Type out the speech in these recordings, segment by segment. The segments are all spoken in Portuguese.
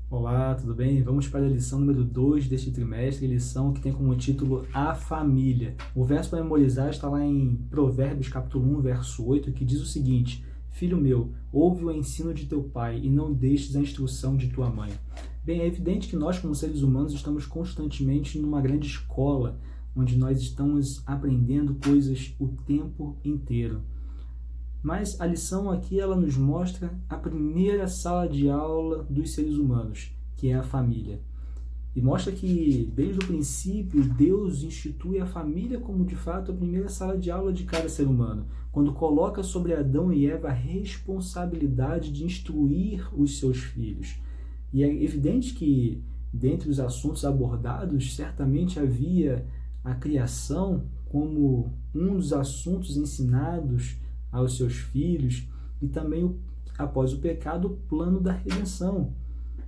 Olá, tudo bem? Vamos para a lição número 2 deste trimestre, lição que tem como título A Família. O verso para memorizar está lá em Provérbios capítulo 1, verso 8, que diz o seguinte: Filho meu, ouve o ensino de teu pai e não deixes a instrução de tua mãe. Bem, é evidente que nós, como seres humanos, estamos constantemente numa grande escola, onde nós estamos aprendendo coisas o tempo inteiro. Mas a lição aqui ela nos mostra a primeira sala de aula dos seres humanos, que é a família. E mostra que, desde o princípio, Deus institui a família como, de fato, a primeira sala de aula de cada ser humano, quando coloca sobre Adão e Eva a responsabilidade de instruir os seus filhos. E é evidente que, dentre os assuntos abordados, certamente havia a criação como um dos assuntos ensinados aos seus filhos, e também, após o pecado, o plano da redenção,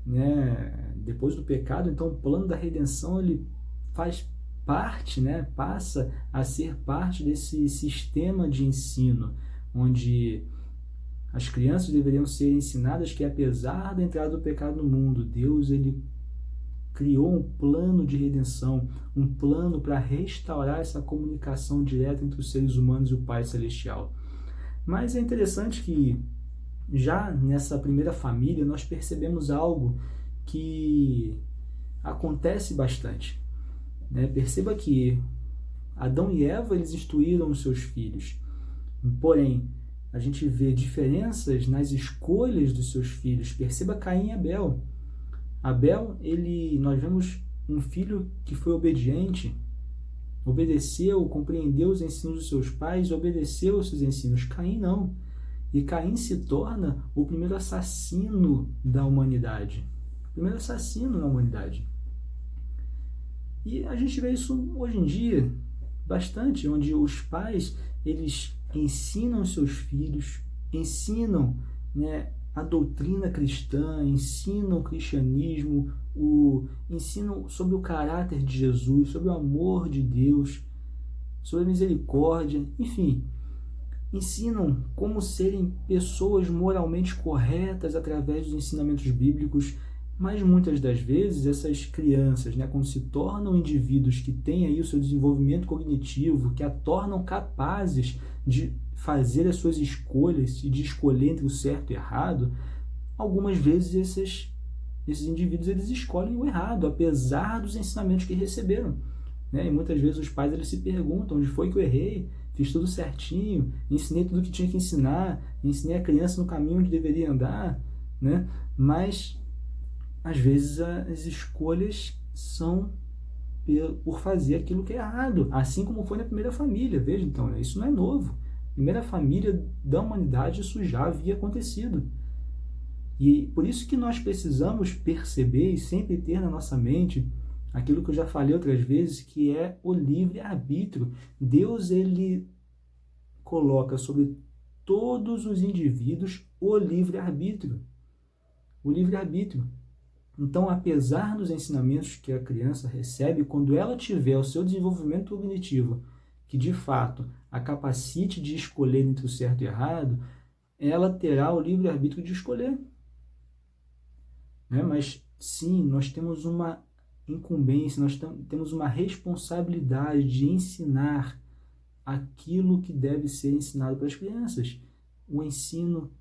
né? Depois do pecado, então o plano da redenção ele faz parte, né? Passa a ser parte desse sistema de ensino, onde as crianças deveriam ser ensinadas que, apesar da entrada do pecado no mundo, Deus ele criou um plano de redenção, um plano para restaurar essa comunicação direta entre os seres humanos e o Pai Celestial. Mas é interessante que já nessa primeira família nós percebemos algo que acontece bastante, né? Perceba que Adão e Eva eles instruíram os seus filhos, porém a gente vê diferenças nas escolhas dos seus filhos. Perceba Caim e Abel. Nós vemos um filho que foi obediente, obedeceu, compreendeu os ensinos dos seus pais, obedeceu aos seus ensinos. Caim não. E Caim se torna o primeiro assassino da humanidade. O primeiro assassino na humanidade. E a gente vê isso hoje em dia bastante, onde os pais eles ensinam seus filhos, ensinam, né, a doutrina cristã, ensinam o cristianismo, ensinam sobre o caráter de Jesus, sobre o amor de Deus, sobre a misericórdia, enfim, ensinam como serem pessoas moralmente corretas através dos ensinamentos bíblicos. Mas muitas das vezes essas crianças, né, quando se tornam indivíduos que têm aí o seu desenvolvimento cognitivo, que a tornam capazes de fazer as suas escolhas e de escolher entre o certo e o errado, algumas vezes esses indivíduos eles escolhem o errado, apesar dos ensinamentos que receberam, né? E muitas vezes os pais eles se perguntam: onde foi que eu errei? Fiz tudo certinho, ensinei tudo o que tinha que ensinar, ensinei a criança no caminho onde deveria andar, né? Mas às vezes as escolhas são por fazer aquilo que é errado, assim como foi na primeira família. Veja, então, isso não é novo. Primeira família da humanidade, isso já havia acontecido. E por isso que nós precisamos perceber e sempre ter na nossa mente aquilo que eu já falei outras vezes, que é o livre-arbítrio. Deus, ele coloca sobre todos os indivíduos o livre-arbítrio. O livre-arbítrio. Então, apesar dos ensinamentos que a criança recebe, quando ela tiver o seu desenvolvimento cognitivo, que de fato a capacite de escolher entre o certo e o errado, ela terá o livre-arbítrio de escolher, né? Mas sim, nós temos uma incumbência, nós temos uma responsabilidade de ensinar aquilo que deve ser ensinado para as crianças. O ensino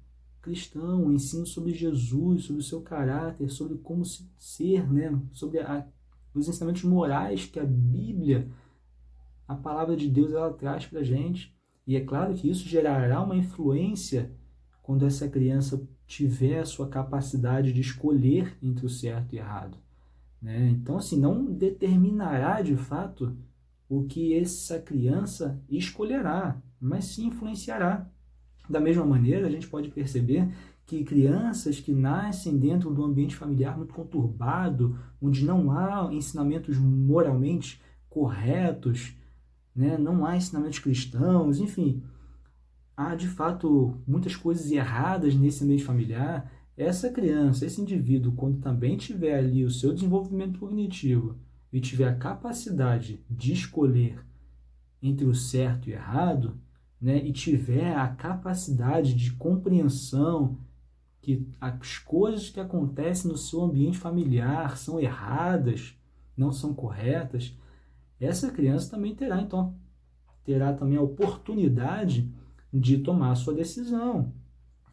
cristão, o ensino sobre Jesus, sobre o seu caráter, sobre como ser, né? Sobre os ensinamentos morais que a Bíblia, a palavra de Deus, ela traz para a gente. E é claro que isso gerará uma influência quando essa criança tiver a sua capacidade de escolher entre o certo e o errado, né? Então, assim, não determinará de fato o que essa criança escolherá, mas sim influenciará. Da mesma maneira, a gente pode perceber que crianças que nascem dentro de um ambiente familiar muito conturbado, onde não há ensinamentos moralmente corretos, né? Não há ensinamentos cristãos, enfim, há de fato muitas coisas erradas nesse ambiente familiar. Essa criança, esse indivíduo, quando também tiver ali o seu desenvolvimento cognitivo e tiver a capacidade de escolher entre o certo e o errado, né, e tiver a capacidade de compreensão que as coisas que acontecem no seu ambiente familiar são erradas, não são corretas, essa criança também terá também a oportunidade de tomar a sua decisão.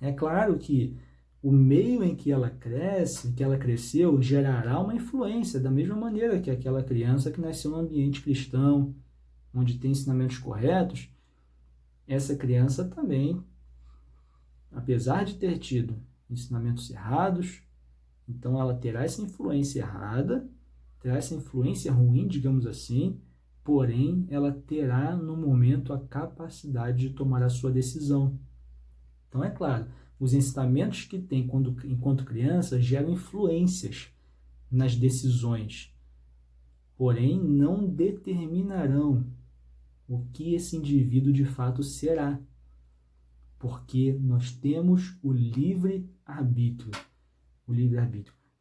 É claro que o meio em que ela cresce, que ela cresceu, gerará uma influência, da mesma maneira que aquela criança que nasceu num ambiente cristão, onde tem ensinamentos corretos, essa criança também, apesar de ter tido ensinamentos errados, então ela terá essa influência errada, terá essa influência ruim, digamos assim, porém ela terá no momento a capacidade de tomar a sua decisão. Então é claro, os ensinamentos que tem enquanto criança geram influências nas decisões, porém não determinarão o que esse indivíduo de fato será, porque nós temos o livre-arbítrio.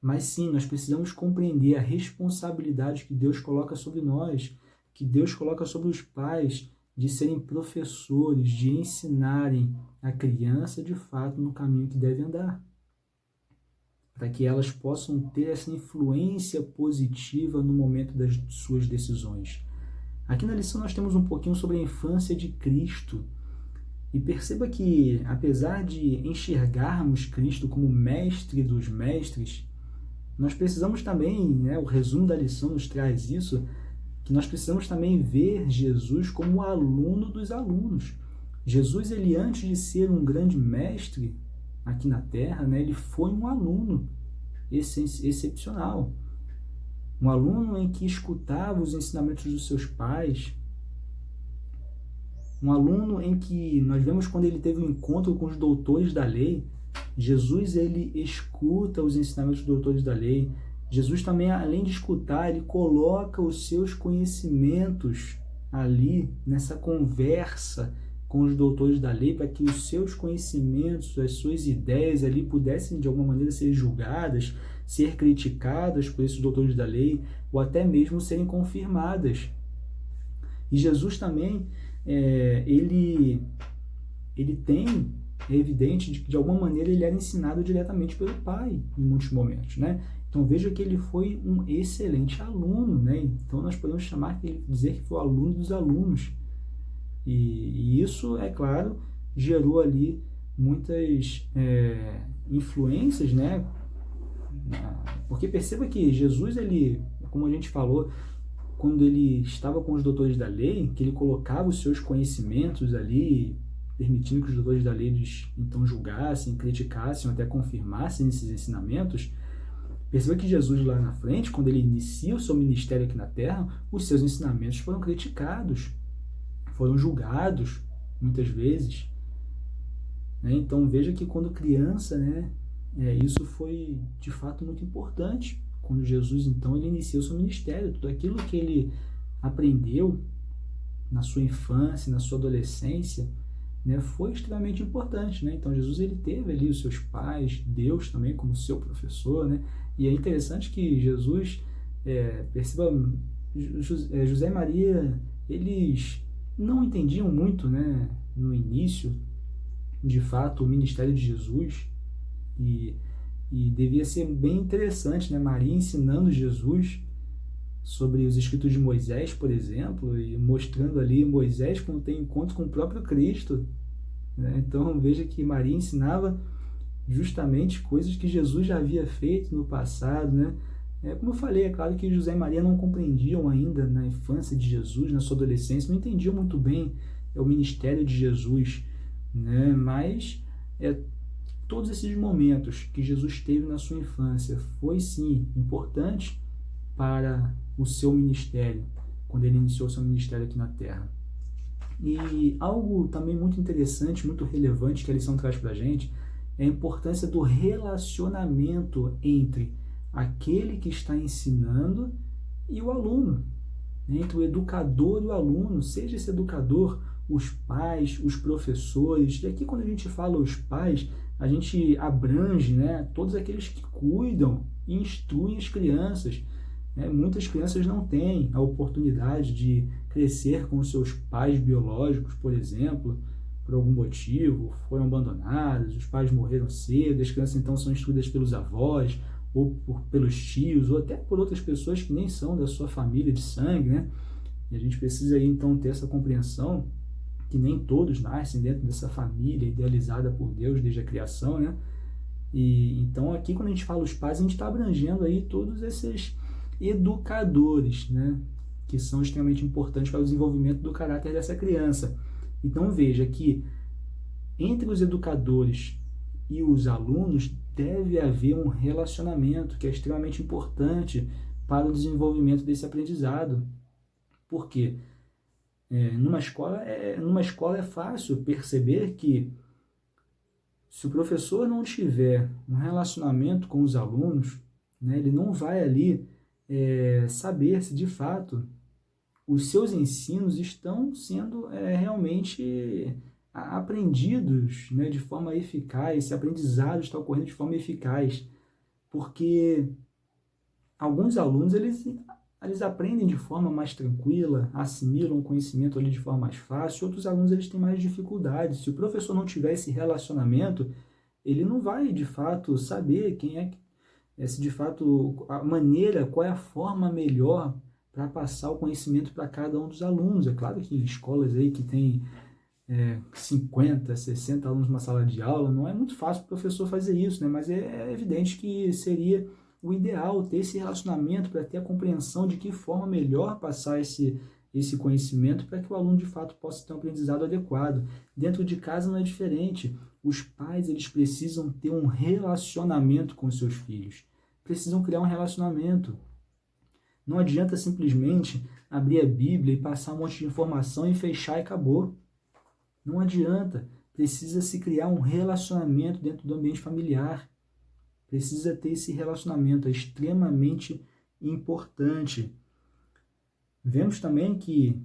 Mas sim, nós precisamos compreender a responsabilidade que Deus coloca sobre nós, que Deus coloca sobre os pais, de serem professores, de ensinarem a criança de fato no caminho que deve andar, para que elas possam ter essa influência positiva no momento das suas decisões. Aqui na lição nós temos um pouquinho sobre a infância de Cristo. E perceba que, apesar de enxergarmos Cristo como mestre dos mestres, nós precisamos também, o resumo da lição nos traz isso, que nós precisamos também ver Jesus como o aluno dos alunos. Jesus, ele antes de ser um grande mestre aqui na Terra, ele foi um aluno excepcional. Um aluno em que escutava os ensinamentos dos seus pais, um aluno em que nós vemos quando ele teve um encontro com os doutores da lei, Jesus ele escuta os ensinamentos dos doutores da lei. Jesus também, além de escutar, ele coloca os seus conhecimentos ali nessa conversa com os doutores da lei, para que os seus conhecimentos, as suas ideias ali pudessem de alguma maneira ser julgadas, ser criticadas por esses doutores da lei, ou até mesmo serem confirmadas. E Jesus também, ele tem, é evidente que de alguma maneira ele era ensinado diretamente pelo Pai em muitos momentos, Então veja que ele foi um excelente aluno, Então nós podemos dizer que foi o aluno dos alunos. E isso, é claro, gerou ali muitas influências, Porque perceba que Jesus, ele, como a gente falou, quando ele estava com os doutores da lei, que ele colocava os seus conhecimentos ali, permitindo que os doutores da lei então julgassem, criticassem, até confirmassem esses ensinamentos, perceba que Jesus lá na frente, quando ele inicia o seu ministério aqui na Terra, os seus ensinamentos foram criticados, foram julgados, muitas vezes. Então veja que quando criança, isso foi de fato muito importante. Quando Jesus, então, ele inicia o seu ministério, tudo aquilo que ele aprendeu na sua infância, na sua adolescência, foi extremamente importante. Então, Jesus, ele teve ali os seus pais, Deus também como seu professor, E é interessante que Jesus, perceba, José e Maria, eles não entendiam muito, no início, de fato, o ministério de Jesus, e devia ser bem interessante, Maria ensinando Jesus sobre os escritos de Moisés, por exemplo, e mostrando ali Moisés quando tem encontro com o próprio Cristo. Então veja que Maria ensinava justamente coisas que Jesus já havia feito no passado. Como eu falei, é claro que José e Maria não compreendiam ainda na infância de Jesus, na sua adolescência, não entendiam muito bem o ministério de Jesus, mas todos esses momentos que Jesus teve na sua infância foi sim importante para o seu ministério, quando ele iniciou seu ministério aqui na Terra. E algo também muito interessante, muito relevante que a lição traz para a gente é a importância do relacionamento entre aquele que está ensinando e o aluno, entre o educador e o aluno, seja esse educador os pais, os professores. E aqui quando a gente fala os pais, a gente abrange, todos aqueles que cuidam e instruem as crianças. Muitas crianças não têm a oportunidade de crescer com seus pais biológicos, por exemplo, por algum motivo, foram abandonadas, os pais morreram cedo, as crianças então são instruídas pelos avós, ou pelos tios, ou até por outras pessoas que nem são da sua família de sangue, né? E a gente precisa aí, então, ter essa compreensão que nem todos nascem dentro dessa família idealizada por Deus desde a criação, né? E então aqui, quando a gente fala os pais, a gente está abrangendo aí todos esses educadores, né? Que são extremamente importantes para o desenvolvimento do caráter dessa criança. Então veja que entre os educadores e os alunos deve haver um relacionamento que é extremamente importante para o desenvolvimento desse aprendizado. Por quê? Numa escola é fácil perceber que se o professor não tiver um relacionamento com os alunos, né, ele não vai ali saber se de fato os seus ensinos estão sendo realmente aprendidos, né, de forma eficaz, esse aprendizado está ocorrendo de forma eficaz, porque alguns alunos eles aprendem de forma mais tranquila, assimilam o conhecimento ali de forma mais fácil, outros alunos eles têm mais dificuldades. Se o professor não tiver esse relacionamento, ele não vai de fato saber se de fato a maneira, qual é a forma melhor para passar o conhecimento para cada um dos alunos. É claro que escolas aí que tem 50, 60 alunos numa sala de aula, não é muito fácil o professor fazer isso, né? Mas é evidente que seria o ideal ter esse relacionamento para ter a compreensão de que forma melhor passar esse conhecimento para que o aluno de fato possa ter um aprendizado adequado. Dentro de casa não é diferente. Os pais eles precisam ter um relacionamento com seus filhos, precisam criar um relacionamento. Não adianta simplesmente abrir a Bíblia e passar um monte de informação e fechar e acabou. Não adianta. Precisa se criar um relacionamento dentro do ambiente familiar. Precisa ter esse relacionamento, é extremamente importante. Vemos também que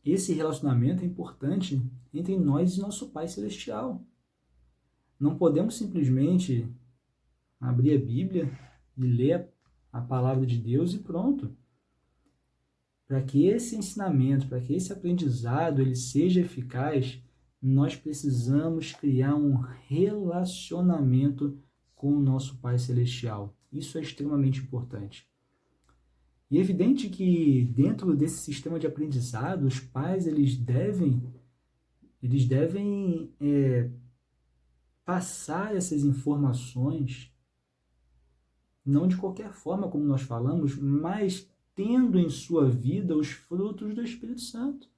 esse relacionamento é importante entre nós e nosso Pai Celestial. Não podemos simplesmente abrir a Bíblia e ler a palavra de Deus e pronto. Para que esse ensinamento, para que esse aprendizado ele seja eficaz, nós precisamos criar um relacionamento com o nosso Pai Celestial. Isso é extremamente importante. E é evidente que dentro desse sistema de aprendizado, os pais eles devem passar essas informações, não de qualquer forma, como nós falamos, mas tendo em sua vida os frutos do Espírito Santo.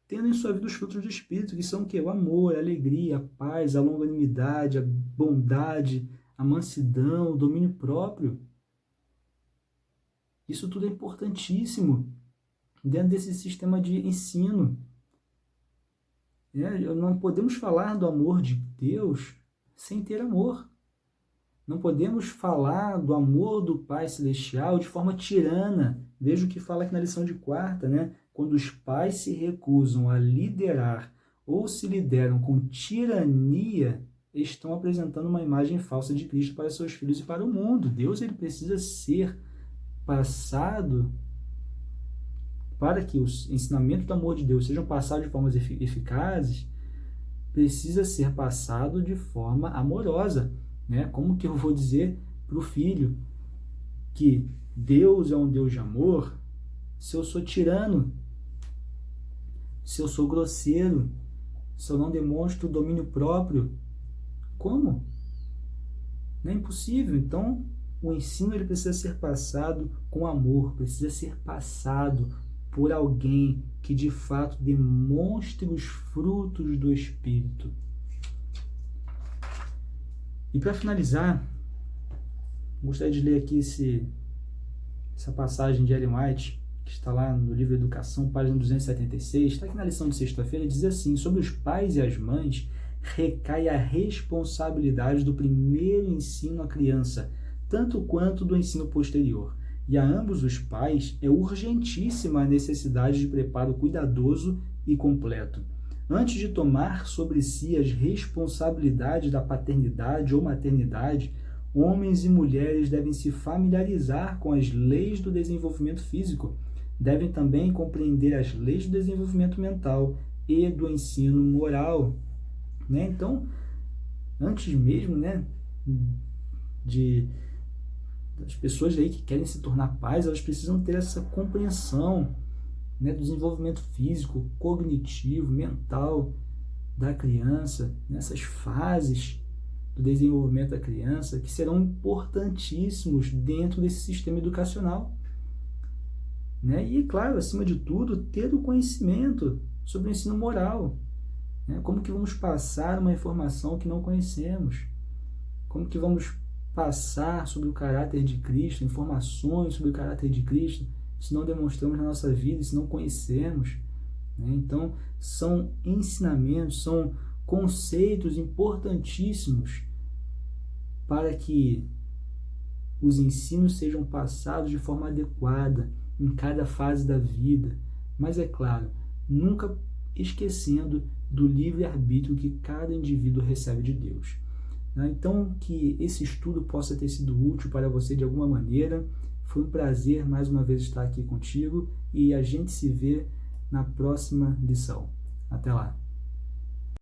Tendo em sua vida os frutos do Espírito, que são o quê? O amor, a alegria, a paz, a longanimidade, a bondade, a mansidão, o domínio próprio. Isso tudo é importantíssimo dentro desse sistema de ensino. Não podemos falar do amor de Deus sem ter amor. Não podemos falar do amor do Pai Celestial de forma tirana. Veja o que fala aqui na lição de quarta, né? Quando os pais se recusam a liderar ou se lideram com tirania, estão apresentando uma imagem falsa de Cristo para seus filhos e para o mundo. Deus ele precisa ser passado para que os ensinamentos do amor de Deus sejam passados de formas eficazes, precisa ser passado de forma amorosa. Né? Como que eu vou dizer para o filho que Deus é um Deus de amor se eu sou tirano, se eu sou grosseiro, se eu não demonstro domínio próprio? Como? Não é impossível. Então, o ensino ele precisa ser passado com amor, precisa ser passado por alguém que de fato demonstre os frutos do Espírito. E para finalizar, gostaria de ler aqui essa passagem de Ellen White, que está lá no livro Educação, página 276, está aqui na lição de sexta-feira, diz assim: sobre os pais e as mães recai a responsabilidade do primeiro ensino à criança, tanto quanto do ensino posterior. E a ambos os pais é urgentíssima a necessidade de preparo cuidadoso e completo. Antes de tomar sobre si as responsabilidades da paternidade ou maternidade, homens e mulheres devem se familiarizar com as leis do desenvolvimento físico, devem também compreender as leis do desenvolvimento mental e do ensino moral, né? Então, antes mesmo, né, das pessoas aí que querem se tornar pais, elas precisam ter essa compreensão, né, do desenvolvimento físico, cognitivo, mental da criança, nessas fases do desenvolvimento da criança que serão importantíssimos dentro desse sistema educacional, né? E, claro, acima de tudo, ter o conhecimento sobre o ensino moral, né? Como que vamos passar uma informação que não conhecemos? Como que vamos passar sobre o caráter de Cristo, informações sobre o caráter de Cristo, se não demonstramos na nossa vida, se não conhecemos, né? Então, são ensinamentos, são conceitos importantíssimos para que os ensinos sejam passados de forma adequada em cada fase da vida, mas é claro, nunca esquecendo do livre-arbítrio que cada indivíduo recebe de Deus. Então, que esse estudo possa ter sido útil para você de alguma maneira. Foi um prazer mais uma vez estar aqui contigo e a gente se vê na próxima lição. Até lá!